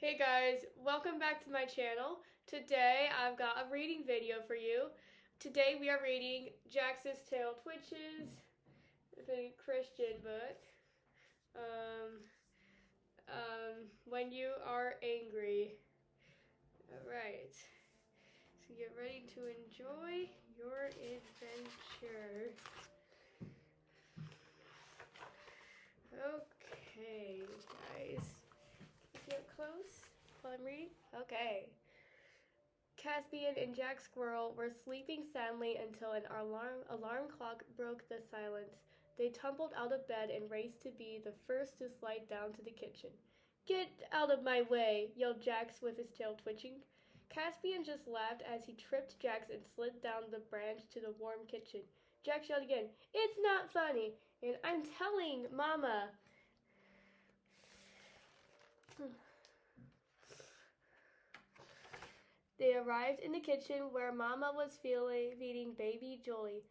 Hey guys, welcome back to my channel. Today I've got a reading video for you. Today we are reading Jax's Tail Twitches, the Christian book. When You Are Angry. Alright, so get ready to enjoy your adventure. Okay, guys. Get close while I'm reading? Okay. Caspian and Jack Squirrel were sleeping soundly until an alarm clock broke the silence. They tumbled out of bed and raced to be the first to slide down to the kitchen. "Get out of my way!" yelled Jax with his tail twitching. Caspian just laughed as he tripped Jax and slid down the branch to the warm kitchen. Jax yelled again, "It's not funny, and I'm telling Mama." They arrived in the kitchen where Mama was feeding baby Jolie.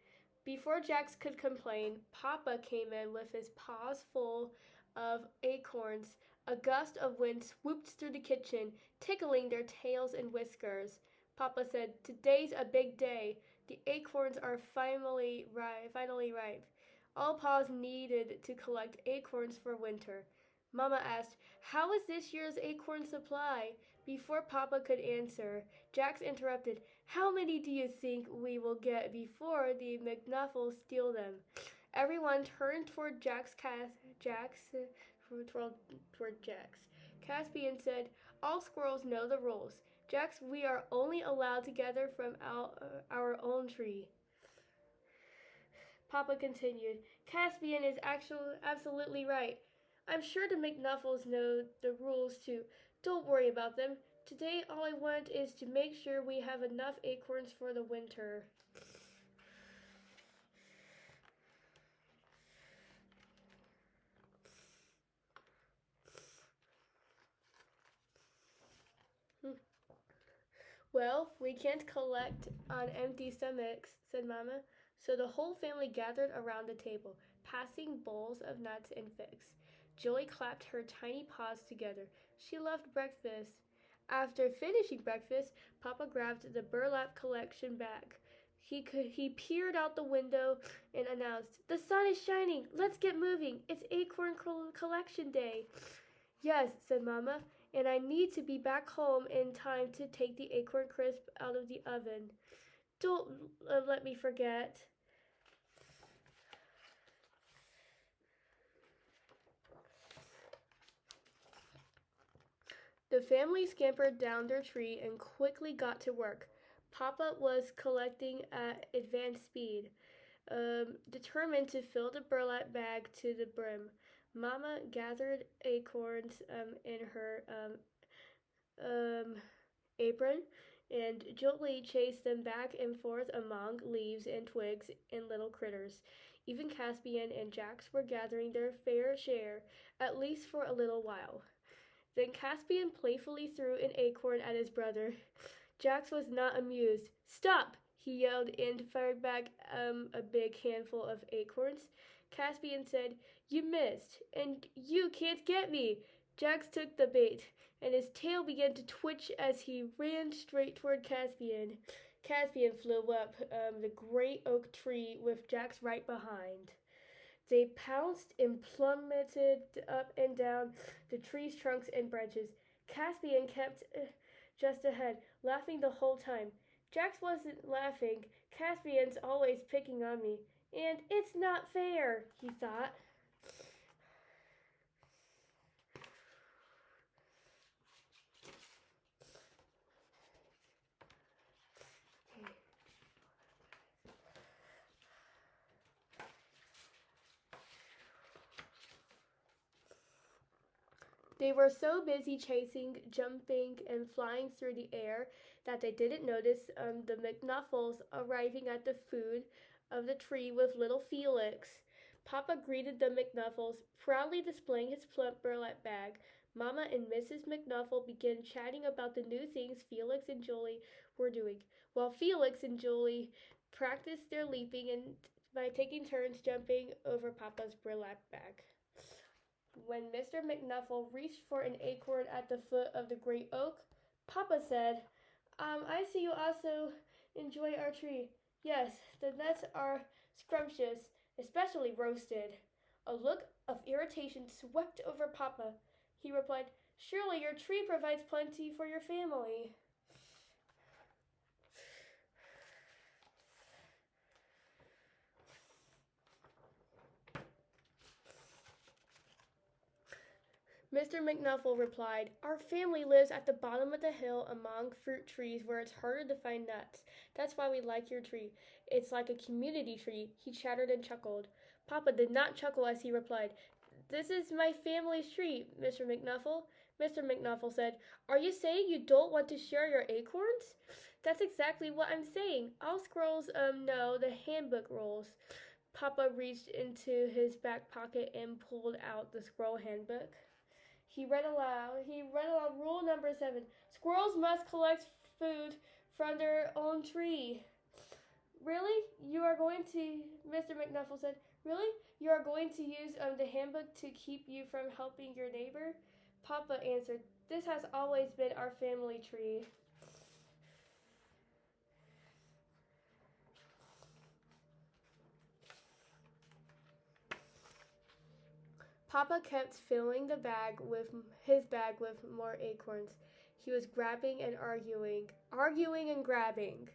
Before Jax could complain, Papa came in with his paws full of acorns. A gust of wind swooped through the kitchen, tickling their tails and whiskers. Papa said, "Today's a big day. The acorns are finally ripe. All paws needed to collect acorns for winter." Mama asked, "How is this year's acorn supply?" Before Papa could answer, Jax interrupted, "How many do you think we will get before the McNuffles steal them?" Everyone turned toward toward Jax. Caspian said, "All squirrels know the rules. Jax, we are only allowed to gather from our own tree." Papa continued, "Caspian is actually absolutely right. I'm sure the McNuffles know the rules too. Don't worry about them. Today all I want is to make sure we have enough acorns for the winter." "Well, we can't collect on empty stomachs," said Mama. So the whole family gathered around the table, passing bowls of nuts and figs. Jolie clapped her tiny paws together. She loved breakfast. After finishing breakfast, Papa grabbed the burlap collection bag. He peered out the window and announced, "The sun is shining. Let's get moving. It's acorn collection day." "Yes," said Mama, "and I need to be back home in time to take the acorn crisp out of the oven. Don't let me forget." The family scampered down their tree and quickly got to work. Papa was collecting at advanced speed, determined to fill the burlap bag to the brim. Mama gathered acorns in her apron, and Jolie chased them back and forth among leaves and twigs and little critters. Even Caspian and Jax were gathering their fair share, at least for a little while. Then Caspian playfully threw an acorn at his brother. Jax was not amused. "Stop!" he yelled and fired back a big handful of acorns. Caspian said, "You missed, and you can't get me." Jax took the bait, and his tail began to twitch as he ran straight toward Caspian. Caspian flew up the great oak tree with Jax right behind. They pounced and plummeted up and down the tree's trunks and branches. Caspian kept just ahead, laughing the whole time. Jax wasn't laughing. "Caspian's always picking on me, and it's not fair," he thought. They were so busy chasing, jumping, and flying through the air that they didn't notice the McNuffles arriving at the foot of the tree with little Felix. Papa greeted the McNuffles, proudly displaying his plump burlap bag. Mama and Mrs. McNuffle began chatting about the new things Felix and Jolie were doing, while Felix and Jolie practiced their leaping and by taking turns jumping over Papa's burlap bag. When Mr. McNuffle reached for an acorn at the foot of the great oak, Papa said, I see you also enjoy our tree. Yes, the nuts are scrumptious, especially roasted. A look of irritation swept over Papa. He replied, Surely your tree provides plenty for your family. Mr. McNuffle replied, Our family lives at the bottom of the hill among fruit trees where it's harder to find nuts. That's why we like your tree. It's like a community tree. He chattered and chuckled. Papa did not chuckle as he replied, This is my family's tree, Mr. McNuffle. Mr. McNuffle said, Are you saying you don't want to share your acorns? That's exactly what I'm saying. All squirrels know the handbook rules. Papa reached into his back pocket and pulled out the squirrel handbook. He read aloud rule number 7. Squirrels must collect food from their own tree. Really? You are going to, Mr. McNuffle said, Really? You are going to use the handbook to keep you from helping your neighbor? Papa answered, This has always been our family tree. Papa kept filling his bag with more acorns. He was grabbing and arguing and grabbing,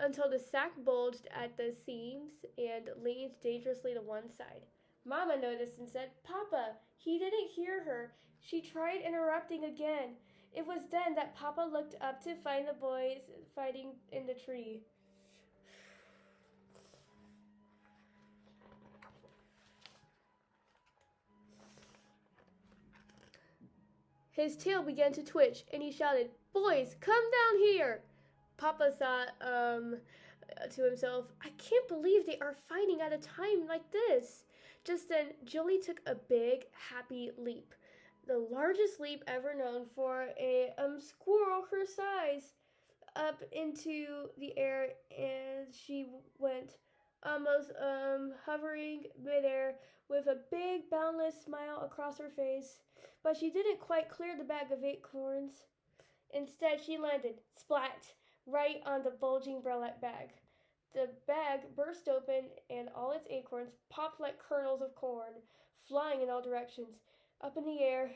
until the sack bulged at the seams and leaned dangerously to one side. Mama noticed and said, Papa, he didn't hear her. She tried interrupting again. It was then that Papa looked up to find the boys fighting in the tree. His tail began to twitch, and he shouted, Boys, come down here! Papa thought to himself, I can't believe they are fighting at a time like this. Just then, Julie took a big, happy leap. The largest leap ever known for a squirrel her size, up into the air, and she went, almost hovering midair with a big, boundless smile across her face. But she didn't quite clear the bag of acorns. Instead, she landed, splat, right on the bulging burlap bag. The bag burst open, and all its acorns popped like kernels of corn, flying in all directions, up in the air,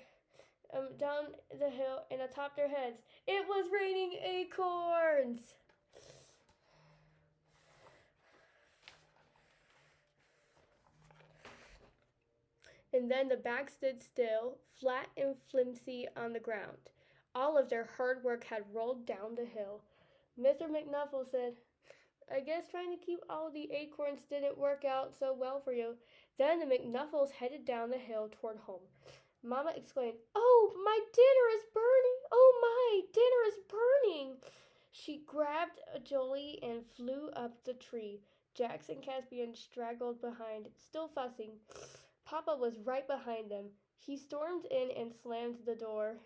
down the hill, and atop their heads. It was raining acorns! And then the bag stood still, flat and flimsy on the ground. All of their hard work had rolled down the hill. Mr. McNuffle said, I guess trying to keep all the acorns didn't work out so well for you. Then the McNuffles headed down the hill toward home. Mama exclaimed, Oh, my dinner is burning! Oh, my dinner is burning! She grabbed Jolie and flew up the tree. Jax and Caspian straggled behind, still fussing. Papa was right behind them. He stormed in and slammed the door.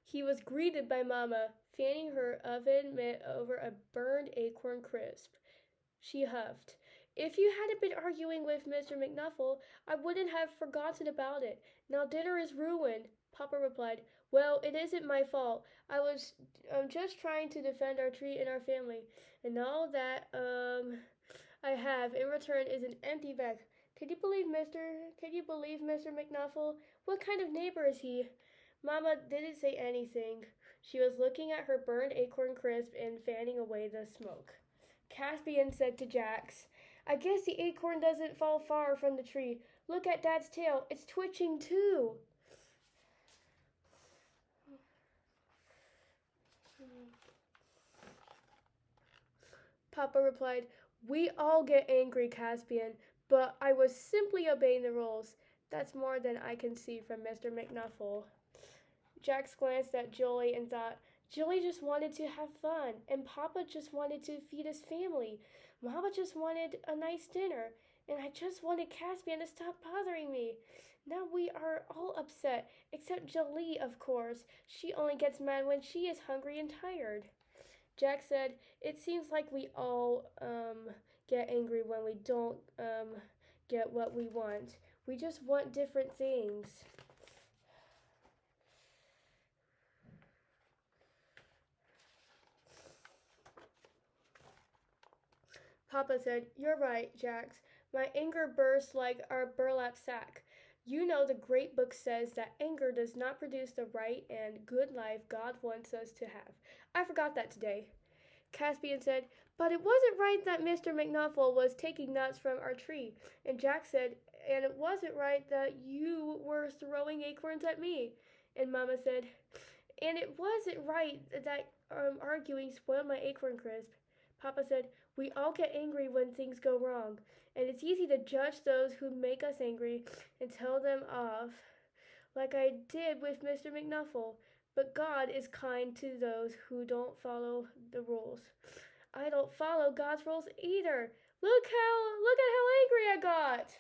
He was greeted by Mama, fanning her oven mitt over a burned acorn crisp. She huffed. If you hadn't been arguing with Mr. McNuffle, I wouldn't have forgotten about it. Now dinner is ruined, Papa replied. Well, it isn't my fault. I was just trying to defend our tree and our family. And all that I have in return is an empty bag. Can you believe Mr. McNuffle? What kind of neighbor is he? Mama didn't say anything. She was looking at her burned acorn crisp and fanning away the smoke. Caspian said to Jax, I guess the acorn doesn't fall far from the tree. Look at Dad's tail. It's twitching too. Papa replied, We all get angry, Caspian, but I was simply obeying the rules. That's more than I can see from Mr. McNuffle. Jax glanced at Julie and thought, Julie just wanted to have fun, and Papa just wanted to feed his family. Mama just wanted a nice dinner, and I just wanted Caspian to stop bothering me. Now we are all upset, except Julie, of course. She only gets mad when she is hungry and tired. Jack said, "It seems like we all get angry when we don't get what we want. We just want different things." Papa said, "You're right, Jax. My anger bursts like our burlap sack. You know the great book says that anger does not produce the right and good life God wants us to have. I forgot that today." Caspian said, "But it wasn't right that Mr. McNuffle was taking nuts from our tree." And Jack said, "And it wasn't right that you were throwing acorns at me." And Mama said, "And it wasn't right that arguing spoiled my acorn crisp." Papa said, "We all get angry when things go wrong, and it's easy to judge those who make us angry and tell them off, like I did with Mr. McNuffle. But God is kind to those who don't follow the rules. I don't follow God's rules either. Look at how angry I got."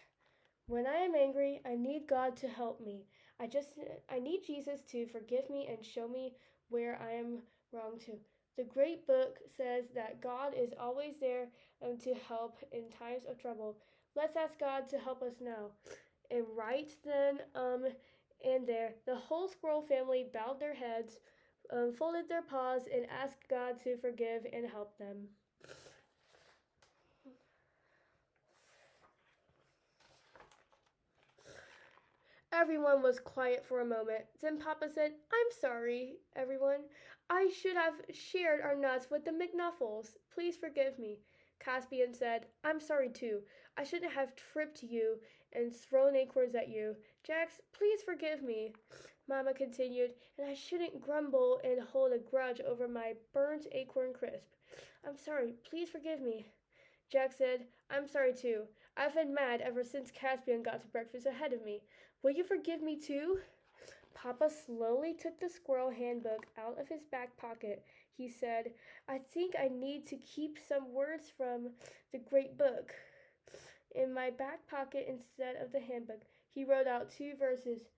When I am angry, I need God to help me. I need Jesus to forgive me and show me where I am wrong too. The great book says that God is always there to help in times of trouble. Let's ask God to help us now. And right then and there, the whole squirrel family bowed their heads, folded their paws, and asked God to forgive and help them. Everyone was quiet for a moment. Then Papa said, "I'm sorry, everyone. I should have shared our nuts with the McNuffles. Please forgive me." Caspian said, "I'm sorry too. I shouldn't have tripped you and thrown acorns at you. Jax, please forgive me." Mama continued, "And I shouldn't grumble and hold a grudge over my burnt acorn crisp. I'm sorry. Please forgive me." Jack said, "I'm sorry too. I've been mad ever since Caspian got to breakfast ahead of me. Will you forgive me too?" Papa slowly took the squirrel handbook out of his back pocket. He said, "I think I need to keep some words from the great book in my back pocket instead of the handbook." He wrote out 2 verses.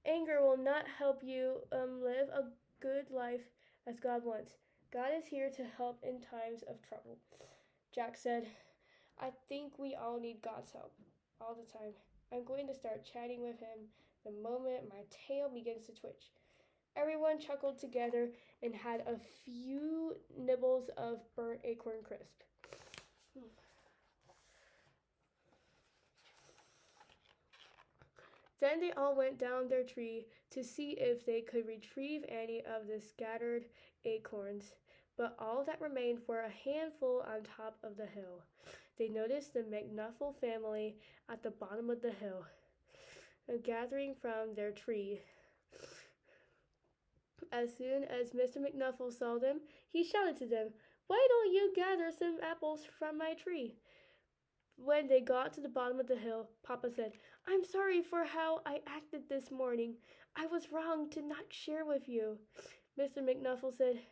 "Anger will not help you live a good life as God wants. God is here to help in times of trouble." Jack said, "I think we all need God's help all the time. I'm going to start chatting with him the moment my tail begins to twitch." Everyone chuckled together and had a few nibbles of burnt acorn crisp. Then they all went down their tree to see if they could retrieve any of the scattered acorns, but all that remained were a handful on top of the hill. They noticed the McNuffle family at the bottom of the hill, gathering from their tree. As soon as Mr. McNuffle saw them, he shouted to them, "Why don't you gather some apples from my tree?" When they got to the bottom of the hill, Papa said, "I'm sorry for how I acted this morning. I was wrong to not share with you." Mr. McNuffle said,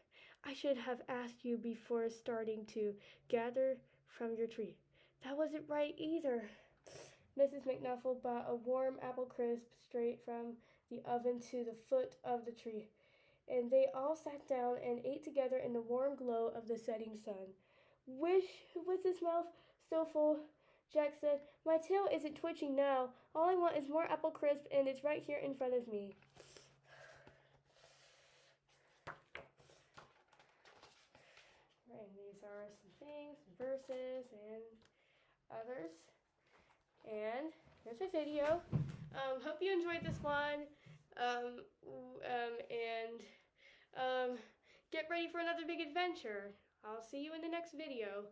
"I should have asked you before starting to gather from your tree. That wasn't right either." Mrs. McNuffle brought a warm apple crisp straight from the oven to the foot of the tree, and they all sat down and ate together in the warm glow of the setting sun. With his mouth still full, Jack said, "My tail isn't twitching now. All I want is more apple crisp, and it's right here in front of me." And these are some things, verses, and others. And here's my video. Hope you enjoyed this one. And get ready for another big adventure. I'll see you in the next video.